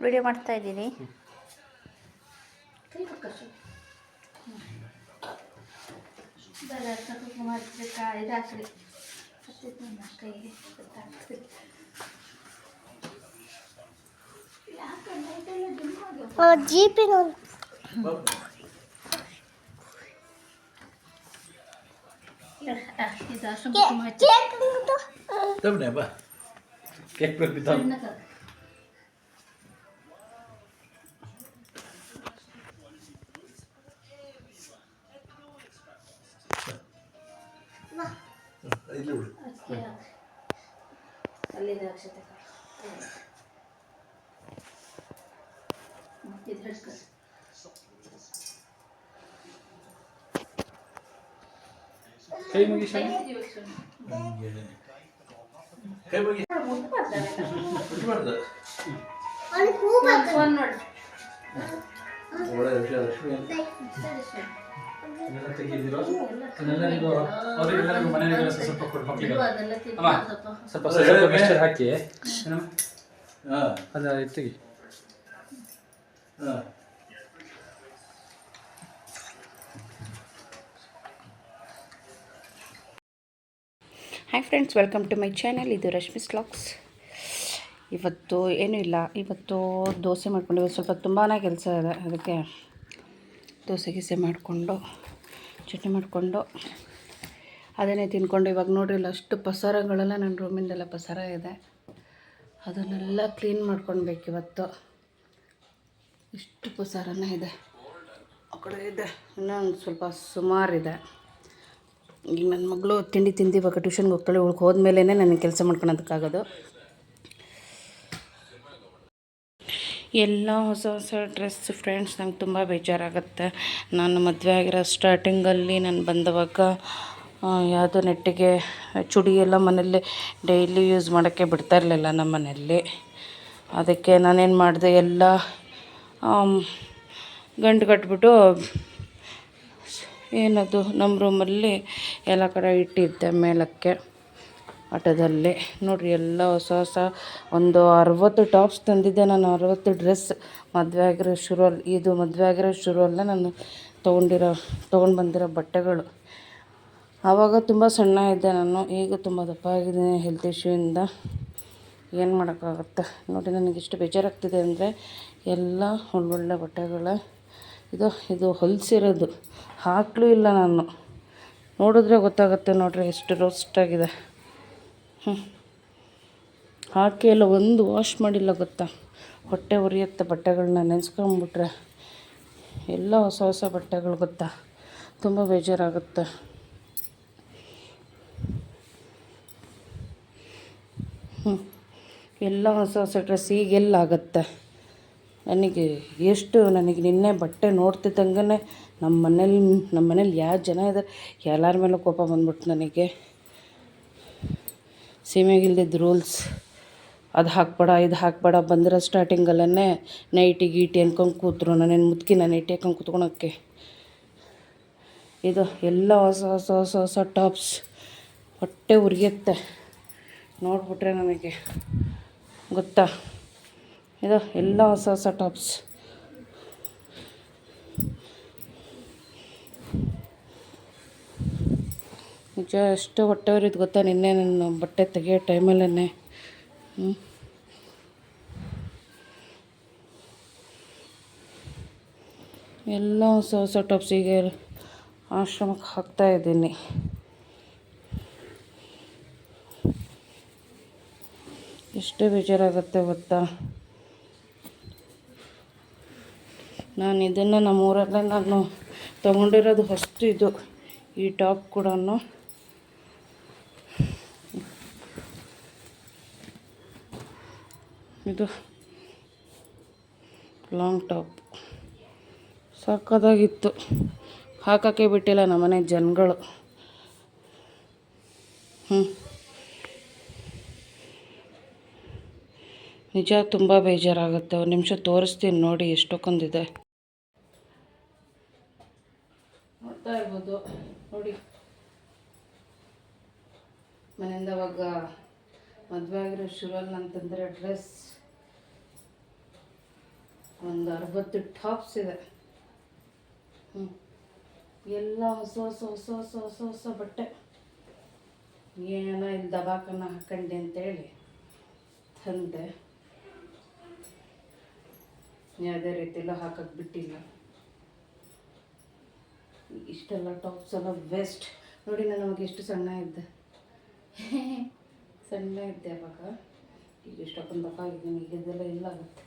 Video ಮಾಡ್ತಾ ಇದ್ದೀನಿ. ಜೀಪಿನ ಅಲ್ಲಿದೆ ಅಕ್ಷತೆ ಕೈ ಮುಗಿ ಕೈ ಮುಗಿ ಅವರಿಗೆಲ್ಲರಿಗೂ ಮನೆಯಲ್ಲಿ ಸ್ವಲ್ಪ ಕೊಡು ಮಕ್ಕಳಿಗೆ ಸ್ವಲ್ಪ ಮಿಕ್ಸ್ಚರ್ ಹಾಕಿ ಅದು ತೆಗಿ. Hi friends, welcome to my channel. ಇದು ರಶ್ಮಿಸ್ ವ್ಲಾಗ್ಸ್. ಇವತ್ತು ಏನೂ ಇಲ್ಲ, ಇವತ್ತು ದೋಸೆ ಮಾಡ್ಕೊಂಡು ಸ್ವಲ್ಪ ತುಂಬಾ ಕೆಲಸ ಇದೆ. ಅದಕ್ಕೆ ದೋಸೆ ಗೀಸೆ ಮಾಡಿಕೊಂಡು ಚಟ್ನಿ ಮಾಡಿಕೊಂಡು ಅದನ್ನೇ ತಿಂದ್ಕೊಂಡು ಇವಾಗ ನೋಡ್ರಿ ಇಲ್ಲ ಅಷ್ಟು ಪಸಾರಗಳೆಲ್ಲ ನನ್ನ ರೂಮಿಂದೆಲ್ಲ ಪಸಾರ ಇದೆ. ಅದನ್ನೆಲ್ಲ ಕ್ಲೀನ್ ಮಾಡ್ಕೊಳ್ಬೇಕು ಇವತ್ತು. ಇಷ್ಟು ಪಸಾರನ ಇದೆ, ಆ ಕಡೆ ಇದೆ, ಇನ್ನೊಂದು ಸ್ವಲ್ಪ ಸುಮಾರಿದೆ. ಈಗ ನನ್ನ ಮಗಳು ತಿಂಡಿ ತಿಂದು ಇವಾಗ ಟ್ಯೂಷನ್ಗೆ ಹೋಗ್ತಾಳೆ. ಉಳ್ಗೆ ಹೋದ್ಮೇಲೆ ನನಗೆ ಕೆಲಸ ಮಾಡ್ಕೊಳೋದಕ್ಕಾಗೋದು. ಎಲ್ಲ ಹೊಸ ಹೊಸ ಡ್ರೆಸ್ ಫ್ರೆಂಡ್ಸ್, ನಂಗೆ ತುಂಬ ಬೇಜಾರಾಗುತ್ತೆ. ನಾನು ಮದುವೆ ಆಗಿರೋ ಸ್ಟಾರ್ಟಿಂಗಲ್ಲಿ ನಾನು ಬಂದವಾಗ ಯಾವುದೋ ನೆಟ್ಟಿಗೆ ಚುಡಿ ಎಲ್ಲ ಮನೆಯಲ್ಲೇ ಡೈಲಿ ಯೂಸ್ ಮಾಡೋಕ್ಕೆ ಬಿಡ್ತಾ ಇರಲಿಲ್ಲ ನಮ್ಮ ಮನೆಯಲ್ಲಿ. ಅದಕ್ಕೆ ನಾನೇನು ಮಾಡಿದೆ, ಎಲ್ಲ ಗಂಟು ಕಟ್ಬಿಟ್ಟು ಏನದು ನಮ್ಮ ರೂಮಲ್ಲಿ ಎಲ್ಲ ಕಡೆ ಇಟ್ಟಿದ್ದೆ ಮೇಲಕ್ಕೆ ಆಟೋದಲ್ಲಿ. ನೋಡಿರಿ ಎಲ್ಲ ಹೊಸ ಹೊಸ ಒಂದು 60 ಟಾಪ್ಸ್ ತಂದಿದ್ದೆ ನಾನು. 60 ಡ್ರೆಸ್ ಮದುವೆ ಆಗಿರೋ ಶುರುವಲ್ಲಿ, ಇದು ಮದುವೆ ಆಗಿರೋ ಶುರುವಲ್ಲೇ ನಾನು ತೊಗೊಂಡು ಬಂದಿರೋ ಬಟ್ಟೆಗಳು. ಆವಾಗ ತುಂಬ ಸಣ್ಣ ಇದ್ದೆ ನಾನು, ಈಗ ತುಂಬ ದಪ್ಪ ಆಗಿದ್ದೀನಿ ಹೆಲ್ತ್ ಇಶ್ಯೂಯಿಂದ. ಏನು ಮಾಡೋಕ್ಕಾಗುತ್ತೆ ನೋಡಿ. ನನಗೆ ಇಷ್ಟು ಬೇಜಾರಾಗ್ತಿದೆ ಅಂದರೆ ಎಲ್ಲ ಒಳ್ಳೊಳ್ಳೆ ಬಟ್ಟೆಗಳ ಇದು ಹೊಲಿಸಿರೋದು, ಹಾಕಲೂ ಇಲ್ಲ ನಾನು. ನೋಡಿದ್ರೆ ಗೊತ್ತಾಗುತ್ತೆ ನೋಡಿರಿ ಎಷ್ಟು ರೋಸ್ಟಾಗಿದೆ. ಹಾಕಿ ಎಲ್ಲ ಒಂದು ವಾಶ್ ಮಾಡಿಲ್ಲ ಗೊತ್ತಾ. ಹೊಟ್ಟೆ ಉರಿಯುತ್ತೆ ಬಟ್ಟೆಗಳನ್ನ ನೆನೆಸ್ಕೊಂಬಿಟ್ರೆ. ಎಲ್ಲ ಹೊಸ ಹೊಸ ಬಟ್ಟೆಗಳು ಗೊತ್ತಾ, ತುಂಬ ಬೇಜಾರಾಗುತ್ತೆ. ಎಲ್ಲ ಹೊಸ ಹೊಸ ಡ್ರೆಸ್ ಈಗೆಲ್ಲಾಗುತ್ತೆ ನನಗೆ. ನನಗೆ ನಿನ್ನೆ ಬಟ್ಟೆ ನೋಡ್ತಿದ್ದಂಗೆ ನಮ್ಮ ಮನೇಲಿ ಯಾವ ಜನ ಇದ್ದಾರೆ ಎಲ್ಲರ ಮೇಲೂ ಕೋಪ ಬಂದ್ಬಿಟ್ಟು ನನಗೆ. ಸೀಮೆಗಿಲ್ದಿದ್ದು ರೂಲ್ಸ್, ಅದು ಹಾಕ್ಬೇಡ ಇದು ಹಾಕ್ಬೇಡ ಬಂದಿರೋ ಸ್ಟಾರ್ಟಿಂಗಲ್ಲೇ ನೈಟಿ ಗೀಟಿ ಅನ್ಕೊಂಡು ಕೂತ್ರು. ನಾನೇನು ಮುದುಕಿನ ನೈಟಿ ಹಾಕೊಂಡು ಕೂತ್ಕೊಳಕ್ಕೆ. ಇದು ಎಲ್ಲ ಹೊಸ ಹೊಸ ಹೊಸ ಹೊಸ ಟಾಪ್ಸ್, ಹೊಟ್ಟೆ ಉರಿಯುತ್ತೆ ನೋಡಿಬಿಟ್ರೆ ನನಗೆ ಗೊತ್ತಾ. ಇದು ಎಲ್ಲ ಹೊಸ ಹೊಸ ಟಾಪ್ಸ್. ನಿಜ ಎಷ್ಟು ಹೊಟ್ಟೆ ಉರಿದು ಗೊತ್ತಾ. ನಿನ್ನೆ ನಾನು ಬಟ್ಟೆ ತೆಗಿಯೋ ಟೈಮಲ್ಲೇ ಎಲ್ಲ ಹೊಸ ಹೊಸ ಟಾಪ್ಸ್ ಈಗ ಆಶ್ರಮಕ್ಕೆ ಹಾಕ್ತಾಯಿದ್ದೀನಿ. ಎಷ್ಟು ಬೇಜಾರಾಗುತ್ತೆ ಗೊತ್ತಾ. ನಾನು ಇದನ್ನು ನಮ್ಮೂರಲ್ಲೇ ನಾನು ತೊಗೊಂಡಿರೋದು ಫಸ್ಟ್. ಇದು ಈ ಟಾಪ್ ಕೂಡ ಇದು ಲಾಂಗ್ ಟಾಪ್ ಸಕ್ಕತ್ತಾಗಿತ್ತು. ಹಾಕೋಕ್ಕೆ ಬಿಟ್ಟಿಲ್ಲ ನಮ್ಮನೆ ಜನಗಳು. ನಿಜ ತುಂಬ ಬೇಜಾರಾಗುತ್ತೆ. ಒಂದು ನಿಮಿಷ ತೋರಿಸ್ತೀನಿ ನೋಡಿ ಎಷ್ಟೊಂದಿದೆ. ನೋಡ್ತಾ ಇರ್ಬೋದು ನೋಡಿ. ಮನೆಯಿಂದ ಅವಾಗ ಮದುವೆ ಆಗಿರೋ ಶುರುವಲ್ಲಿ ಅಂತಂದರೆ ಡ್ರೆಸ್ ಒಂದು 60 ಟಾಪ್ಸ್ ಇದೆ. ಎಲ್ಲ ಹೊಸ ಹೊಸ ಹೊಸ ಹೊಸ ಹೊಸ ಹೊಸ ಬಟ್ಟೆ. ಏನೋ ಇಲ್ಲಿ ದಬಾಕನ್ನ ಹಾಕೊಂಡೆ ಅಂತೇಳಿ ತಂದೆ. ಯಾವುದೇ ರೀತಿಯಲ್ಲೂ ಹಾಕಕ್ಕೆ ಬಿಟ್ಟಿಲ್ಲ. ಇಷ್ಟೆಲ್ಲ ಟಾಪ್ಸ್ ಎಲ್ಲ ವೇಸ್ಟ್. ನೋಡಿ ನಾನು ಅವಾಗ ಎಷ್ಟು ಸಣ್ಣ ಇದ್ದೆ. ಸಣ್ಣ ಇದ್ದೆ ಅವಾಗ. ಈಗ ಇಷ್ಟೊಂದು ದಪ್ಪ ಆಗಿದ್ದೀನಿ. ಈಗ ಇದೆಲ್ಲ ಇಲ್ಲ ಆಗುತ್ತೆ.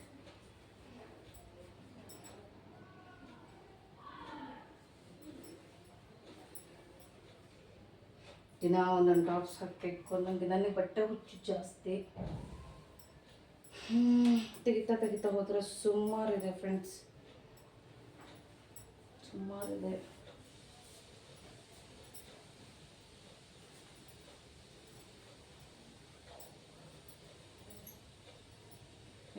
ದಿನ ಒಂದೊಂದು ಟಾಪ್ಸ್ ಹಾಕಬೇಕು. ಒಂದೊಂದು ನನಗೆ ಬಟ್ಟೆ ಹುಚ್ಚು ಜಾಸ್ತಿ. ತೆಗಿತಾ ತೆಗಿತಾ ಹೋದರೆ ಸುಮಾರಿದೆ ಫ್ರೆಂಡ್ಸ್, ಸುಮಾರಿದೆ.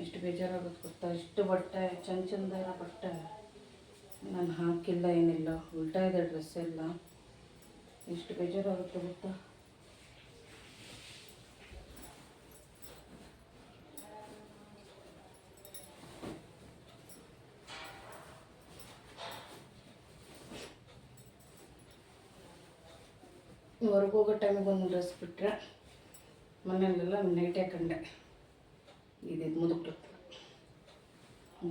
ಎಷ್ಟು ಬೇಜಾರಾಗುತ್ತೆ ಗೊತ್ತಾ. ಇಷ್ಟು ಬಟ್ಟೆ ಚಂದ ಇರೋ ಬಟ್ಟೆ ನಾನು ಹಾಕಿಲ್ಲ, ಏನಿಲ್ಲ, ಉಲ್ಟಾ ಇದೆ ಡ್ರೆಸ್ ಎಲ್ಲ. ಎಷ್ಟು ಬೇಜಾರಾಗುತ್ತೆ ಗೊತ್ತಾ. ಹೊರಗೆ ಹೋಗೋ ಟೈಮಿಗೆ ಒಂದು ಡ್ರೆಸ್ ಬಿಟ್ಟರೆ ಮನೆಯಲ್ಲೆಲ್ಲ ನೈಟ್ ಹಾಕೊಂಡೆ. ಇದು ಮುದುಕ್ಬಿಡುತ್ತೆ.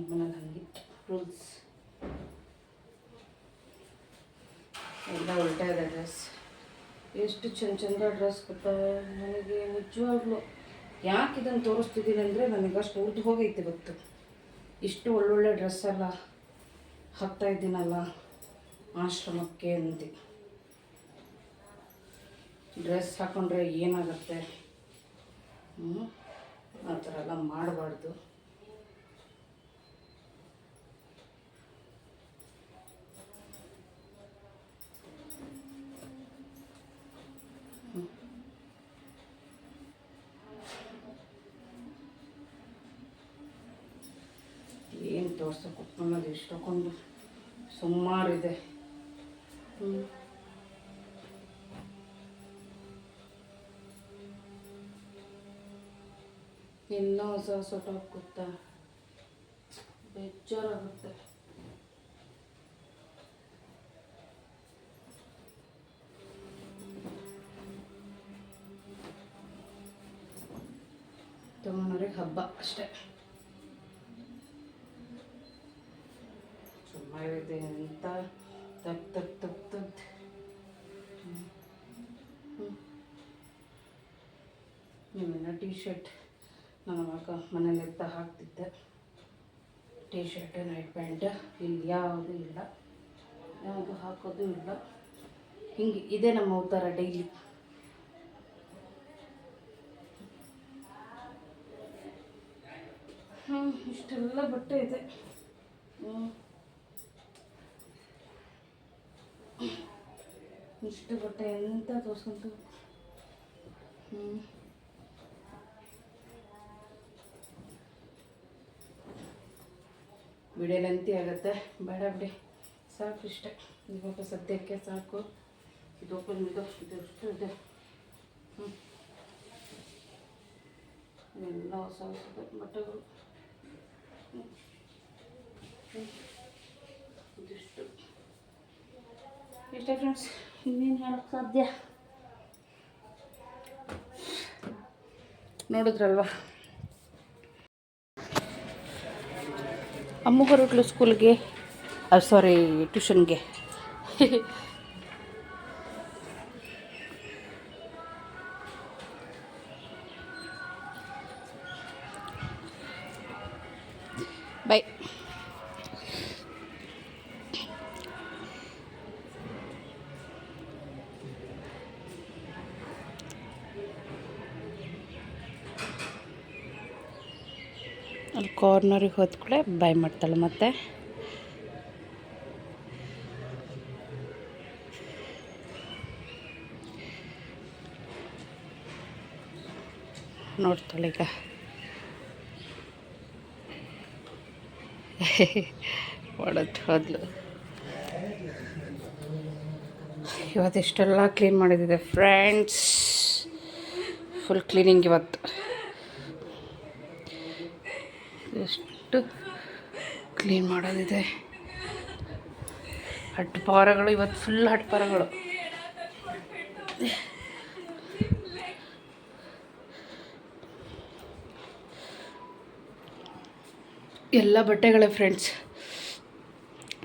ಮನೇಲಿ ಹಂಗಿತ್ತು ರೂಲ್ಸ್. ಎಲ್ಲ ಉಲ್ಟಾ ಇದೆ ಡ್ರೆಸ್. ಎಷ್ಟು ಚಂದ ಡ್ರೆಸ್ ಗೊತ್ತಾ. ನನಗೆ ನಿಜವಾಗ್ಲೂ ಯಾಕೆ ಇದನ್ನು ತೋರಿಸ್ತಿದ್ದೀನಿ ಅಂದರೆ ನನಗಷ್ಟು ಉರ್ದು ಹೋಗೈತೆ ಇವತ್ತು. ಇಷ್ಟು ಒಳ್ಳೊಳ್ಳೆ ಡ್ರೆಸ್ ಎಲ್ಲ ಹಾಕ್ತಾ ಇದ್ದೀನಲ್ಲ ಆಶ್ರಮಕ್ಕೆ ಅಂದು. ಡ್ರೆಸ್ ಹಾಕೊಂಡ್ರೆ ಏನಾಗುತ್ತೆ, ಆ ಥರ ಎಲ್ಲ ಮಾಡಬಾರ್ದು. ಏನು ತೋರ್ಸೋಕೆ ಕುತ್ಕೊಳ್ಳೋದು ಇಷ್ಟೊಂದು ಸುಮಾರಿದೆ. ಎಲ್ಲ ಹೊಸ ಹೊಸ ಟಾಪ್ ಗೊತ್ತಾ, ಬೇಜಾರಾಗುತ್ತೆ. ತಗೊಂಡ್ರೆ ಹಬ್ಬ ಅಷ್ಟೇ. ಸುಮ್ಮನೆ ಅಂತ ತಗ್ ನಿಮ್ಮೆಲ್ಲ ಟೀ ಶರ್ಟ್ ನಾನು ಅವಾಗ ಮನೇಲಿ ಎತ್ತ ಹಾಕ್ತಿದ್ದೆ. ಟೀ ಶರ್ಟ್, ನೈಟ್ ಪ್ಯಾಂಟ್ ಇಲ್ಲಿ ಯಾವುದೂ ಇಲ್ಲ, ಯಾವುದು ಹಾಕೋದು ಇಲ್ಲ. ಹಿಂಗೆ ಇದೇ ನಮ್ಮ ಅವತಾರ ಡೈಲಿ. ಇಷ್ಟೆಲ್ಲ ಬಟ್ಟೆ ಇದೆ. ಇಷ್ಟು ಬಟ್ಟೆ ಎಂತ ತೋರಿಸ್ಕೊಂತು. ವಿಡಿಯೋ ಲೆಂತಿ ಆಗುತ್ತೆ, ಬೇಡ ಬಿಡಿ, ಸಾಕು ಇಷ್ಟೇ. ಇವಾಗ ಸದ್ಯಕ್ಕೆ ಸಾಕು. ಇದು ಓಪನ್ ಇದು ಇಷ್ಟು ಇದೆ. ಎಲ್ಲ ಹೊಸ ಹೊಸ ಬಟ್ಟೆಗಳು. ಇದಿಷ್ಟು ಇಷ್ಟೇ ಫ್ರೆಂಡ್ಸ್. ಇನ್ನೇನು ಹೇಳೋಕ್ಕೆ ಸಾಧ್ಯ. ನೋಡಿದ್ರಲ್ವ, ಅಮ್ಮ ಹೊರಟ್ಲು ಸ್ಕೂಲ್ಗೆ, ಸಾರಿ ಟ್ಯೂಷನ್ಗೆ. ಬೈ. ಅಲ್ಲಿ ಕಾರ್ನರಿಗೆ ಹೋದ ಕೂಡಲೇ ಬೈ ಮಾಡ್ತಾಳೆ. ಮತ್ತೆ ನೋಡ್ತಾಳೆ ಈಗ. ಹೊಡೆದು ಹೋದ್ಲು. ಇವತ್ತೆಷ್ಟೆಲ್ಲ ಕ್ಲೀನ್ ಮಾಡಿದ್ದಿದೆ ಫ್ರೆಂಡ್ಸ್. ಫುಲ್ ಕ್ಲೀನಿಂಗ್ ಇವತ್ತು. ಎಷ್ಟು ಕ್ಲೀನ್ ಮಾಡೋದಿದೆ. ಹಟ್ಪಾರಗಳು ಇವತ್ತು ಫುಲ್ ಹಟ್ಪಾರಗಳು. ಎಲ್ಲ ಬಟ್ಟೆಗಳೇ ಫ್ರೆಂಡ್ಸ್.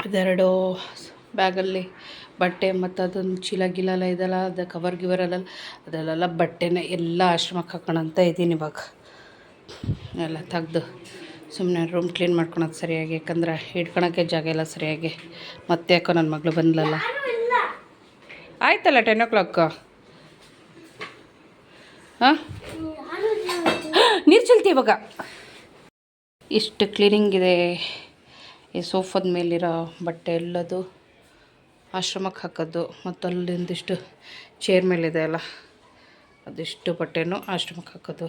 ಅದೆರಡು ಬ್ಯಾಗಲ್ಲಿ ಬಟ್ಟೆ ಮತ್ತು ಅದೊಂದು ಚೀಲ ಗಿಲೆಲ್ಲ ಇದೆಲ್ಲ, ಅದು ಕವರ್ ಗಿವರೆಲ್ಲ ಅದೆಲ್ಲ ಬಟ್ಟೆನೇ ಎಲ್ಲ ಆಶ್ರಮಕ್ಕೆ ಹಾಕೋಣ ಅಂತ ಇದ್ದೀನಿ ಇವಾಗ. ಎಲ್ಲ ತೆಗ್ದು ಸುಮ್ಮನೆ ರೂಮ್ ಕ್ಲೀನ್ ಮಾಡ್ಕೊಳೋದು ಸರಿಯಾಗಿ, ಯಾಕಂದ್ರೆ ಇಟ್ಕೊಳಕ್ಕೆ ಜಾಗ ಇಲ್ಲ ಸರಿಯಾಗಿ. ಮತ್ತೆ ಯಾಕೋ ನನ್ನ ಮಗಳು ಬಂದಲಲ್ಲ. ಆಯ್ತಲ್ಲ 10 o'clock. ಹಾಂ, ನೀರು ಚೆಲ್ತಿ ಇವಾಗ. ಇಷ್ಟು ಕ್ಲೀನಿಂಗ್ ಇದೆ. ಈ ಸೋಫಾದ ಮೇಲಿರೋ ಬಟ್ಟೆ ಎಲ್ಲದು ಆಶ್ರಮಕ್ಕೆ ಹಾಕೋದು, ಮತ್ತು ಅಲ್ಲಿಂದಿಷ್ಟು ಚೇರ್ ಮೇಲಿದೆ ಅಲ್ಲ ಅದಿಷ್ಟು ಬಟ್ಟೆನೂ ಆಶ್ರಮಕ್ಕೆ ಹಾಕೋದು.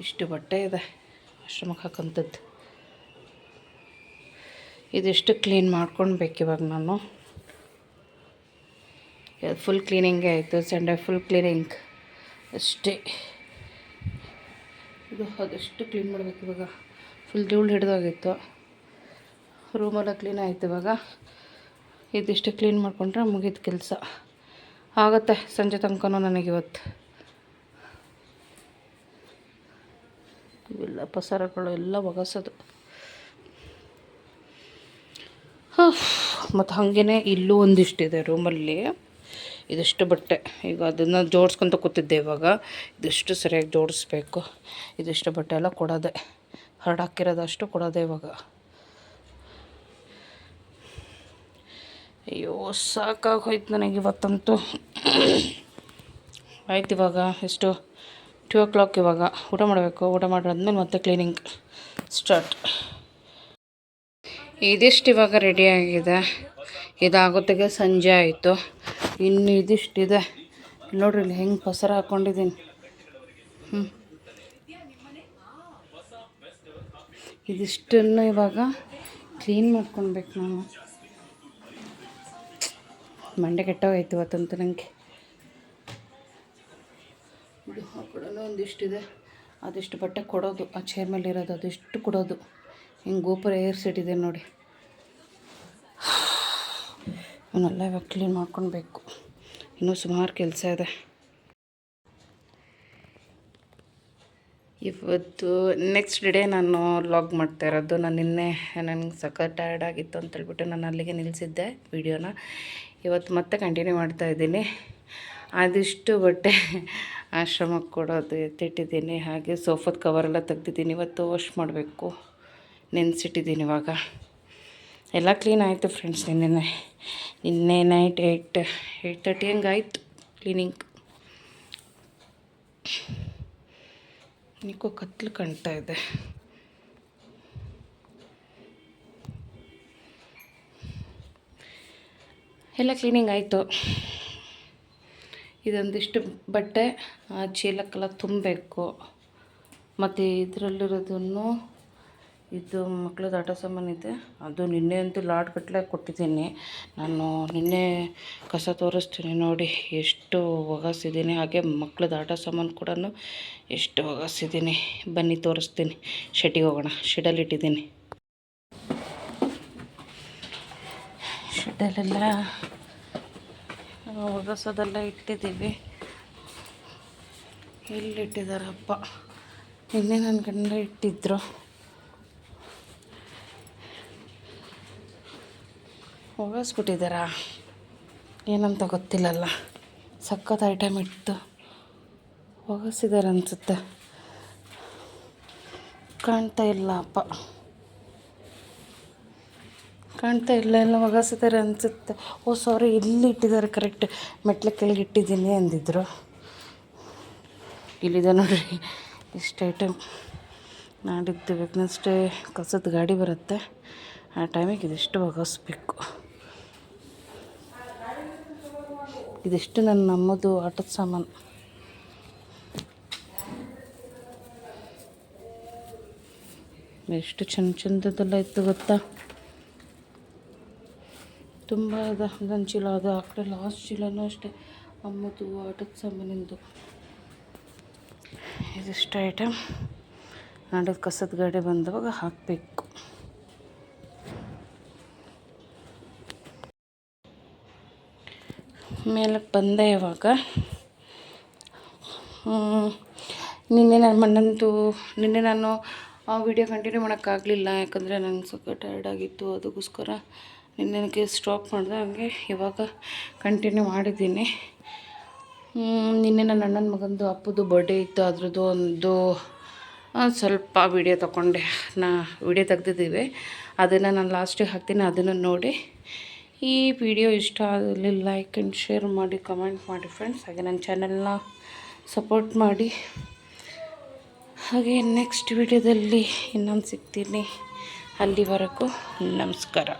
ಇಷ್ಟು ಬಟ್ಟೆ ಇದೆ ಆಶ್ರಮಕ್ಕೆ ಹಾಕೋಂಥದ್ದು. ಇದಿಷ್ಟು ಕ್ಲೀನ್ ಮಾಡ್ಕೊಳ್ಬೇಕು ಇವಾಗ ನಾನು. ಫುಲ್ ಕ್ಲೀನಿಂಗೇ ಆಯಿತು. ಸಂಡೇ ಫುಲ್ ಕ್ಲೀನಿಂಗ್ ಅಷ್ಟೇ. ಇದು ಅದಷ್ಟು ಕ್ಲೀನ್ ಮಾಡಬೇಕು ಇವಾಗ. ಫುಲ್ ಧೂಳು ಹಿಡಿದೋಗಿತ್ತು. ರೂಮೆಲ್ಲ ಕ್ಲೀನ್ ಆಯಿತು ಇವಾಗ. ಇದಿಷ್ಟು ಕ್ಲೀನ್ ಮಾಡಿಕೊಂಡ್ರೆ ಮುಗಿದ ಕೆಲಸ ಆಗುತ್ತೆ ಸಂಜೆ ತನಕನೂ ನನಗಿವತ್ತು. ಇವೆಲ್ಲ ಪಸರಗಳು ಎಲ್ಲ ಒಗಸೋದು. ಮತ್ತು ಹಾಗೇ ಇಲ್ಲೂ ಒಂದಿಷ್ಟಿದೆ ರೂಮಲ್ಲಿ. ಇದಿಷ್ಟು ಬಟ್ಟೆ ಈಗ ಅದನ್ನು ಜೋಡಿಸ್ಕೊತ ಕೂತಿದ್ದೆ ಇವಾಗ. ಇದಿಷ್ಟು ಸರಿಯಾಗಿ ಜೋಡಿಸ್ಬೇಕು. ಇದಿಷ್ಟು ಬಟ್ಟೆ ಎಲ್ಲ ಕೊಡೋದೆ, ಹರಡಾಕಿರೋದಷ್ಟು ಕೊಡೋದೆ ಇವಾಗ. ಅಯ್ಯೋ ಸಾಕಾಗೋಯ್ತು ನನಗೆ ಇವತ್ತಂತೂ. ಆಯ್ತು ಇವಾಗ ಎಷ್ಟು 2 o'clock. ಇವಾಗ ಊಟ ಮಾಡಬೇಕು. ಊಟ ಮಾಡಿದ್ಮೇಲೆ ಮತ್ತೆ ಕ್ಲೀನಿಂಗ್ ಸ್ಟಾರ್ಟ್. ಇದಿಷ್ಟು ಇವಾಗ ರೆಡಿಯಾಗಿದೆ. ಇದಾಗೋತ್ತಿಗೆ ಸಂಜೆ ಆಯಿತು. ಇನ್ನು ಇದಿಷ್ಟಿದೆ ನೋಡ್ರಿ, ಇಲ್ಲಿ ಹೆಂಗೆ ಪಸರ ಹಾಕ್ಕೊಂಡಿದ್ದೀನಿ. ಇದಿಷ್ಟನ್ನು ಇವಾಗ ಕ್ಲೀನ್ ಮಾಡ್ಕೊಳ್ಬೇಕು ನಾನು. ಮಂಡೆ ಕೆಟ್ಟೋಗೈತು ಇವತ್ತಂತೂ ನನಗೆ. ಇದು ಆ ಕಡೆನೂ ಒಂದಿಷ್ಟಿದೆ. ಅದಿಷ್ಟು ಬಟ್ಟೆ ಕೊಡೋದು, ಆ ಚೇರ್ ಮೇಲೆ ಇರೋದು ಅದಿಷ್ಟು ಕೊಡೋದು. ಹಿಂಗೆ ಗೋಪುರ ಏರ್ಸಿಟ್ಟಿದೆ ನೋಡಿ. ಇವನ್ನೆಲ್ಲ ಇವಾಗ ಕ್ಲೀನ್ ಮಾಡ್ಕೊಳ್ಬೇಕು. ಇನ್ನೂ ಸುಮಾರು ಕೆಲಸ ಇದೆ. ಇವತ್ತು ನೆಕ್ಸ್ಟ್ ಡೇ ನಾನು ಲಾಗ್ ಮಾಡ್ತಾ ಇರೋದು. ನಾನು ನಿನ್ನೆ ನನಗೆ ಸಖತ್ ಟಯರ್ಡ್ ಆಗಿತ್ತು ಅಂತೇಳ್ಬಿಟ್ಟು ನಾನು ಅಲ್ಲಿಗೆ ನಿಲ್ಲಿಸಿದ್ದೆ ವೀಡಿಯೋನ. ಇವತ್ತು ಮತ್ತೆ ಕಂಟಿನ್ಯೂ ಮಾಡ್ತಾಯಿದ್ದೀನಿ. ಅದಿಷ್ಟು ಬಟ್ಟೆ ಆಶ್ರಮಕ್ಕೆ ಕೊಡೋದು ಎತ್ತಿಟ್ಟಿದ್ದೀನಿ. ಹಾಗೆ ಸೋಫಾದ ಕವರೆಲ್ಲ ತೆಗ್ದಿದ್ದೀನಿ. ಇವತ್ತು ವಾಶ್ ಮಾಡಬೇಕು, ನೆನೆಸಿಟ್ಟಿದ್ದೀನಿ ಇವಾಗ. ಎಲ್ಲ ಕ್ಲೀನ್ ಆಯಿತು ಫ್ರೆಂಡ್ಸ್. ನಿನ್ನೆ ನೈಟ್ 8:30 ಹಂಗೆ ಆಯಿತು ಕ್ಲೀನಿಂಗ್. ನಿಕ್ಕೋ ಕತ್ಲು ಕಾಣ್ತಾ ಇದೆ. ಎಲ್ಲ ಕ್ಲೀನಿಂಗ್ ಆಯಿತು. ಇದೊಂದಿಷ್ಟು ಬಟ್ಟೆ ಆ ಚೀಲಕ್ಕೆಲ್ಲ ತುಂಬಬೇಕು. ಮತ್ತು ಇದರಲ್ಲಿರೋದನ್ನು, ಇದು ಮಕ್ಕಳದ್ದು ಆಟ ಸಾಮಾನಿದೆ. ಅದು ನಿನ್ನೆ ಅಂತೂ ಲಾಡ್ ಗಟ್ಟಲೆ ಕೊಟ್ಟಿದ್ದೀನಿ ನಾನು. ನಿನ್ನೆ ಕಸ ತೋರಿಸ್ತೀನಿ ನೋಡಿ ಎಷ್ಟು ಒಗಸಿದ್ದೀನಿ. ಹಾಗೆ ಮಕ್ಕಳದ್ದು ಆಟ ಸಾಮಾನು ಕೂಡ ಎಷ್ಟು ಒಗಸಿದ್ದೀನಿ. ಬನ್ನಿ ತೋರಿಸ್ತೀನಿ. ಶೆಡ್ಡಿಗೆ ಹೋಗೋಣ. ಶೆಡ್ಡಲ್ಲಿ ಇಟ್ಟಿದ್ದೀನಿ. ಶೆಡ್ಡಲ್ಲೆಲ್ಲ ಒಗಸೋದೆಲ್ಲ ಇಟ್ಟಿದ್ದೀವಿ. ಎಲ್ಲಿಟ್ಟಿದ್ದಾರಪ್ಪ? ನಿನ್ನೆ ನನ್ನ ಗಂಡ ಇಟ್ಟಿದ್ರು. ಒಗಸ್ಬಿಟ್ಟಿದ್ದಾರಾ ಏನಂತ ಗೊತ್ತಿಲ್ಲಲ್ಲ. ಸಖತ್ ಐಟಮ್ ಇಟ್ಟು ಒಗಸಿದ್ದಾರೆ ಅನಿಸುತ್ತೆ. ಕಾಣ್ತಾ ಇಲ್ಲ ಅಪ್ಪ, ಕಾಣ್ತಾ ಇಲ್ಲ. ಎಲ್ಲ ಒಗಸಿದ್ದಾರೆ ಅನಿಸುತ್ತೆ. ಓ ಸಾರಿ, ಇಲ್ಲಿ ಇಟ್ಟಿದ್ದಾರೆ ಕರೆಕ್ಟ್. ಮೆಟ್ಲ ಕೆಳಗೆ ಇಟ್ಟಿದ್ದೀನಿ ಅಂದಿದ್ರು. ಇಲ್ಲಿದೆ ನೋಡಿರಿ ಇಷ್ಟು ಐಟಮ್. ನಾಡಿದ್ದು ಬೇಕನ್ನಷ್ಟೇ ಕಸದ ಗಾಡಿ ಬರುತ್ತೆ, ಆ ಟೈಮಿಗೆ ಇದಿಷ್ಟು ಒಗಸ್ಬೇಕು. ಇದಿಷ್ಟು ನನ್ನ ನಮ್ಮದು ಆಟದ ಸಾಮಾನು. ಎಷ್ಟು ಚಂದದೆಲ್ಲ ಇತ್ತು ಗೊತ್ತಾ. ತುಂಬ ಇದೆ. ಅದೊಂದು ಚೀಲ, ಅದು ಆ ಕಡೆ ಲಾಸ್ಟ್ ಚೀಲನೂ ಅಷ್ಟೇ ಅಮ್ಮದು ಆಟದ ಸಾಮಾನಿಂದು. ಇದಿಷ್ಟು ಐಟಮ್ ನಾಡೋದು ಕಸದ ಗಾಡಿ ಬಂದವಾಗ ಹಾಕಬೇಕು. ಮೇಲಕ್ಕೆ ಬಂದೆ ಇವಾಗ. ನಿನ್ನೆ ನಾನು ಆ ವಿಡಿಯೋ ಕಂಟಿನ್ಯೂ ಮಾಡೋಕ್ಕಾಗಲಿಲ್ಲ, ಯಾಕಂದರೆ ನಂಗೆ ಸ್ವಲ್ಪ ಟೈರ್ಡ್ ಆಗಿತ್ತು. ಅದಕ್ಕೋಸ್ಕರ ನಿನ್ನೆಗೆ ಸ್ಟಾಪ್ ಮಾಡಿದೆ. ಹಂಗೆ ಇವಾಗ ಕಂಟಿನ್ಯೂ ಮಾಡಿದ್ದೀನಿ. ನಿನ್ನೆ ನನ್ನ ಅಣ್ಣನ ಮಗಂದು ಅಪ್ಪದು ಬರ್ಡೇ ಇತ್ತು. ಅದ್ರದ್ದು ಒಂದು ಸ್ವಲ್ಪ ವಿಡಿಯೋ ತೊಗೊಂಡೆ. ವಿಡಿಯೋ ತೆಗ್ದಿದ್ದೀವಿ, ಅದನ್ನು ನಾನು ಲಾಸ್ಟಿಗೆ ಹಾಕ್ತೀನಿ. ಅದನ್ನು ನೋಡಿ. ಈ ವಿಡಿಯೋ ಇಷ್ಟ ಆಗಲಿ ಲೈಕ್ ಆ್ಯಂಡ್ ಶೇರ್ ಮಾಡಿ, ಕಮೆಂಟ್ ಮಾಡಿ ಫ್ರೆಂಡ್ಸ್. ಹಾಗೆ ನನ್ನ ಚಾನಲ್ನ ಸಪೋರ್ಟ್ ಮಾಡಿ. ಹಾಗೆ ನೆಕ್ಸ್ಟ್ ವಿಡಿಯೋದಲ್ಲಿ ಇನ್ನೊಂದು ಸಿಗ್ತೀನಿ. ಅಲ್ಲಿವರೆಗೂ ನಮಸ್ಕಾರ.